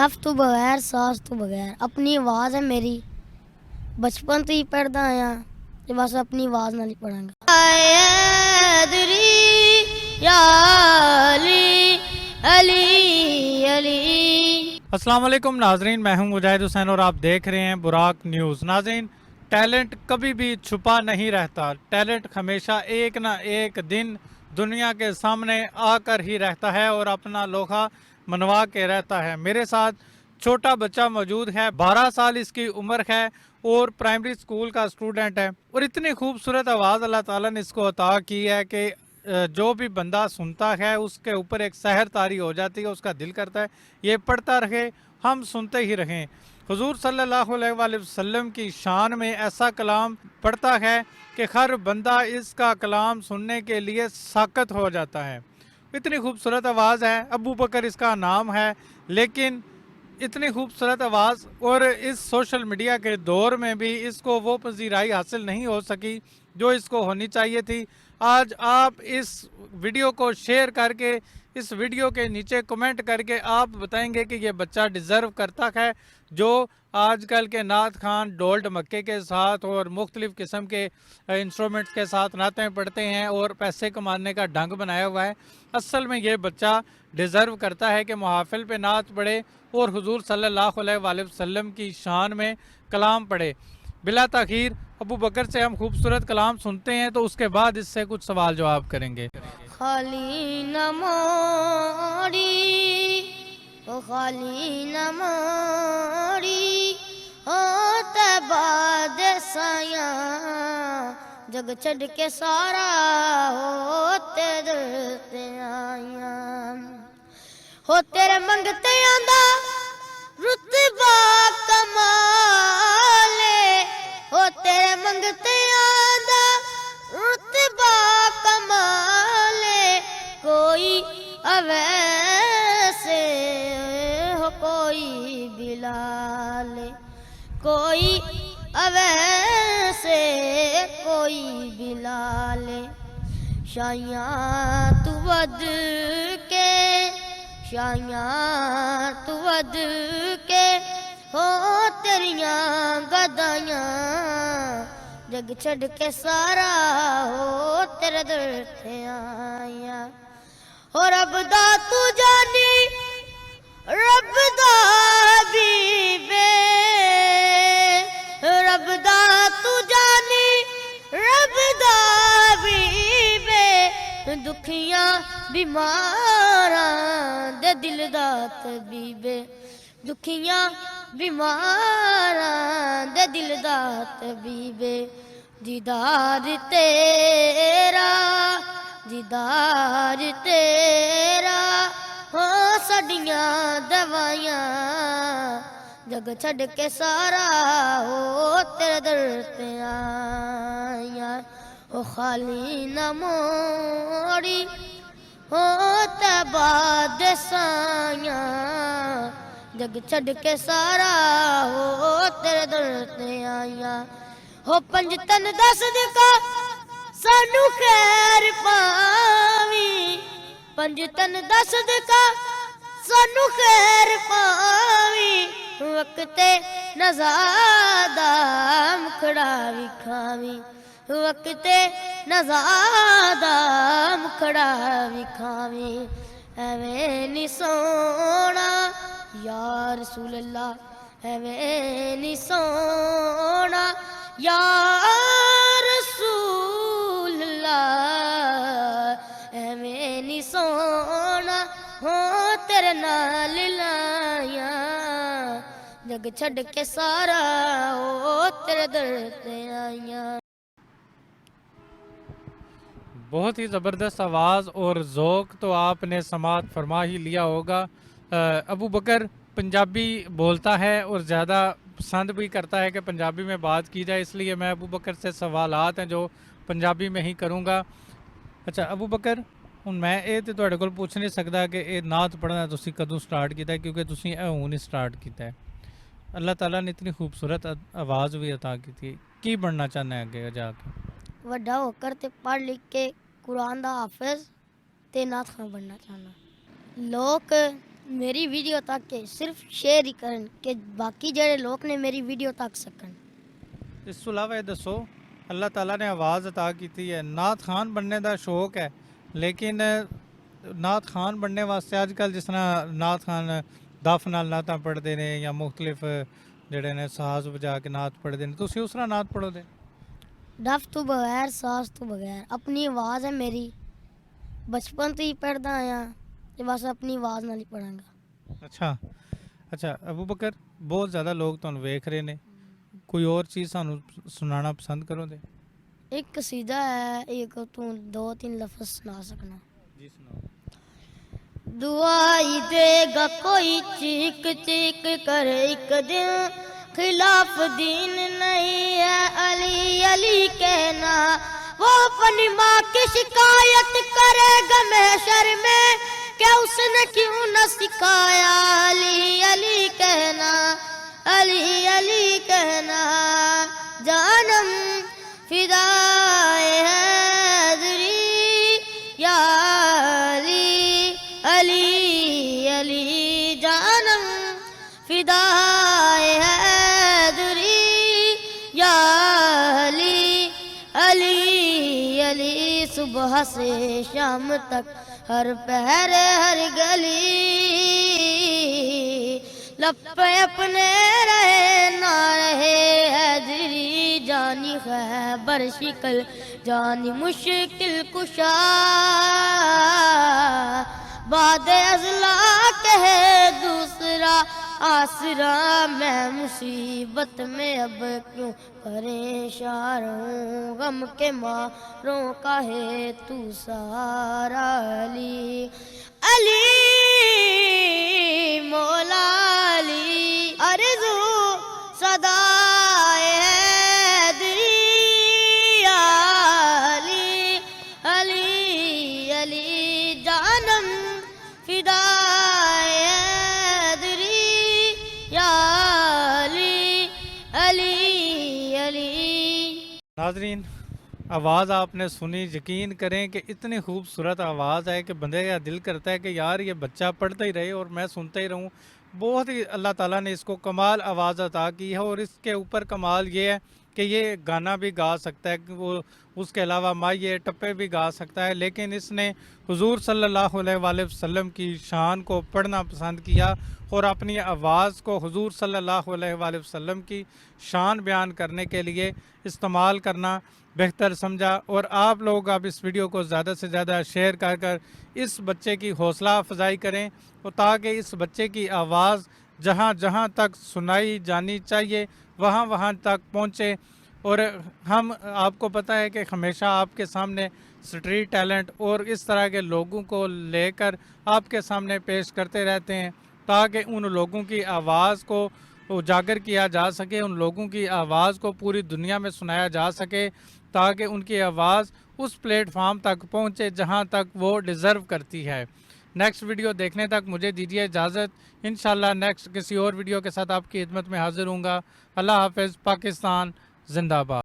कैफ तो बगैर सास तो बगैर अपनी आवाज़ है मेरी बचपन तो ही पढ़दा आया ते बस अपनी आवाज़ नाल ही पढ़ांगा अस्सलाम वालेकुम नाजरीन, मैं हूं मुजाहिद हुसैन और आप देख रहे हैं बुराक न्यूज़। नाजरीन, टैलेंट कभी भी छुपा नहीं रहता। टैलेंट हमेशा एक ना एक दिन दुनिया के सामने आकर ही रहता है और अपना लोहा मनवा के रहता है। मेरे साथ छोटा बच्चा मौजूद है, 12 साल इसकी उम्र है और प्राइमरी स्कूल का स्टूडेंट है और इतनी खूबसूरत आवाज़ अल्लाह ताला ने इसको अता की है कि जो भी बंदा सुनता है उसके ऊपर एक सहर तारी हो जाती है। उसका दिल करता है ये पढ़ता रहे, हम सुनते ही रहें। हुजूर सल्लल्लाहु अलैहि वसल्लम की शान में ऐसा कलाम पढ़ता है कि हर बंदा इसका कलाम सुनने के लिए साकत हो जाता है। इतनी खूबसूरत आवाज़ है, अबू बकर इसका नाम है, लेकिन इतनी खूबसूरत आवाज़ और इस सोशल मीडिया के दौर में भी इसको वो पजीराई हासिल नहीं हो सकी जो इसको होनी चाहिए थी। आज आप इस वीडियो को शेयर करके, इस वीडियो के नीचे कमेंट करके आप बताएंगे कि ये बच्चा डिज़र्व करता है जो आजकल के नात खान ढोल ढमक्के के साथ और मुख्तलिफ़ किस्म के इंस्ट्रूमेंट्स के साथ नातें पढ़ते हैं और पैसे कमाने का ढंग बनाया हुआ है। असल में ये बच्चा डिज़र्व करता है कि मुहाफ़िल पे नात पढ़े और हुजूर सल्लल्लाहु अलैहि वसल्लम की शान में कलाम पढ़े। बिला ताखीर अबू बकर से हम खूबसूरत कलाम सुनते हैं, तो उसके बाद इससे कुछ सवाल जवाब करेंगे। खाली न मोड़ी ओ खाली न मोड़ी ओ तबाद साया जग छड़ के सारा हो तेरे आया हो तेरे मंगते आंदा रुतबा कमाले हो तेरे मंगते आंदा रुतबा कमाले कोई अवैसे हो कोई बिलाले कोई अवैसे कोई बिलाले शायां तू वद के शायां तू वद के हो तेरियां गदाइयां जग छड़ के सारा हो तेरे दर ते आया हो रब दा तू जानी रब दा बीबे रब दा तू जानी रब दा बीबे दुखियां बीमारां दे दिल दा तबीबे दुखियां बीमारां दे दिल दा तबीबे दीदार तेरा हो साडियां दवाइयां जग छड़ के सारा हो तेरे दर ते आया ओ खाली न मोड़ी हो तबाद साया जग छड़ के सारा हो तेरे दर ते आया हो पंज तन दस दिखा सानू खैर पावी पंज तन दस दिखा सानू खैर पावी वक्ते नज़ादा मुखड़ा विखावी वक्ते नज़ादा मुखड़ा विखावी एवें नी सोना या रसूल अल्लाह एवें नी सोना या रसूल अल्लाह एवें नी सोना हो तेरे नाल लाया जग छड़ के सारा हो तेरे दर ते आया। बहुत ही ज़बरदस्त आवाज़ और ज़ौक़ तो आपने समात फरमा ही लिया होगा। अबू बकर पंजाबी बोलता है और ज़्यादा पसंद भी करता है कि पंजाबी में बात की जाए, इसलिए मैं अबू बकर से सवालात हैं जो पंजाबी में ही करूँगा। अच्छा अबू बकर, ਹੁਣ मैं ये तो ਤੁਹਾਡੇ ਕੋਲ ਪੁੱਛ नहीं सकता कि ये नात पढ़ना ਤੁਸੀਂ कदों स्टार्ट किया है, क्योंकि ਤੁਸੀਂ ਇਹ ਹੁਣ ही स्टार्ट किया है। अल्लाह ताला ने इतनी खूबसूरत आवाज़ भी अता की थी। की बनना चाहना है आगे जाके? ਵੱਡਾ ਹੋकर ਤੇ ਪੜ੍ਹ ਲਿਖ ਕੇ ਕੁਰਾਨ ਦਾ ਹਾਫਿਜ਼ ਤੇ ਨਾਤ ਖਾਨ ਬਣਨਾ ਚਾਹਨਾ। ਲੋਕ میری ویڈیو تک کے صرف شیئر ہی کرن کہ باقی جڑے لوگ نے میری ویڈیو تک سکن. اس تو علاوہ یہ دسو اللہ تعالیٰ نے آواز عطا کی ہے, نعت خان بننے دا شوق ہے, لیکن نعت خان بننے واسطے اج کل جس طرح نعت خان دف نال نعتاں پڑھتے ہیں یا مختلف جڑے نے ساز بجا کے نعت پڑھتے ہیں, تسی اس طرح نعت پڑھو دے؟ ڈف تو بغیر, ساز تو بغیر, اپنی آواز ہے میری, بچپن تو ہی پڑھدا آیا کہ بس اپنی آواز نال ہی پڑھاں گا. اچھا ابو بکر, بہت زیادہ لوگ تانوں ویکھ رہے نے, کوئی اور چیز سانوں سنانا پسند کرو دے؟ ایک قصیدہ ہے, ایک تو 2-3 لفظ سنا سکنا. جی سناؤ. دعائی دے گا کوئی چیک چیک کر ایک دن, خلاف دین نہیں ہے علی علی کہنا, وہ اپنی ماں کی شکایت کرے گا محشر میں کہ اس نے کیوں نہ سکھایا علی علی کہنا, علی علی کہنا. جانم فدائے حیدری یا علی علی علی, جانم فدائے حیدری یا علی علی علی. صبح سے شام تک ہر پہر ہر گلی لب اپنے رہے نہ رہے حیدری, جانی خیبر شکل جانی مشکل کشا, بعد ازلا کہے دوسرا آسرا, میں مصیبت میں اب کیوں پریشان ہوں, غم کے ماروں کا ہے تو سارا علی علی مولا علی. ارزو صدائے حیدری یا علی علی علی, جانم فدائے حیدری یا علی علی علی. ناظرین, آواز آپ نے سنی, یقین کریں کہ اتنی خوبصورت آواز ہے کہ بندے کا دل کرتا ہے کہ یار یہ بچہ پڑھتا ہی رہے اور میں سنتا ہی رہوں. بہت ہی اللہ تعالیٰ نے اس کو کمال آواز عطا کی ہے, اور اس کے اوپر کمال یہ ہے کہ یہ گانا بھی گا سکتا ہے, کہ وہ اس کے علاوہ مائیے ٹپے بھی گا سکتا ہے, لیکن اس نے حضور صلی اللہ علیہ وآلہ وسلم کی شان کو پڑھنا پسند کیا اور اپنی آواز کو حضور صلی اللہ علیہ وآلہ وسلم کی شان بیان کرنے کے لیے استعمال کرنا بہتر سمجھا. اور آپ لوگ اب اس ویڈیو کو زیادہ سے زیادہ شیئر کر اس بچے کی حوصلہ افزائی کریں, اور تاکہ اس بچے کی آواز جہاں جہاں تک سنائی جانی چاہیے وہاں وہاں تک پہنچے. اور ہم آپ کو پتہ ہے کہ ہمیشہ آپ کے سامنے سٹریٹ ٹیلنٹ اور اس طرح کے لوگوں کو لے کر آپ کے سامنے پیش کرتے رہتے ہیں, تاکہ ان لوگوں کی آواز کو اجاگر کیا جا سکے, ان لوگوں کی آواز کو پوری دنیا میں سنایا جا سکے, تاکہ ان کی آواز اس پلیٹ فارم تک پہنچے جہاں تک وہ ڈیزرو کرتی ہے. نیکسٹ ویڈیو دیکھنے تک مجھے دیجیے اجازت, انشاءاللہ نیکسٹ کسی اور ویڈیو کے ساتھ آپ کی خدمت میں حاضر ہوں گا. اللہ حافظ. پاکستان زندہ باد.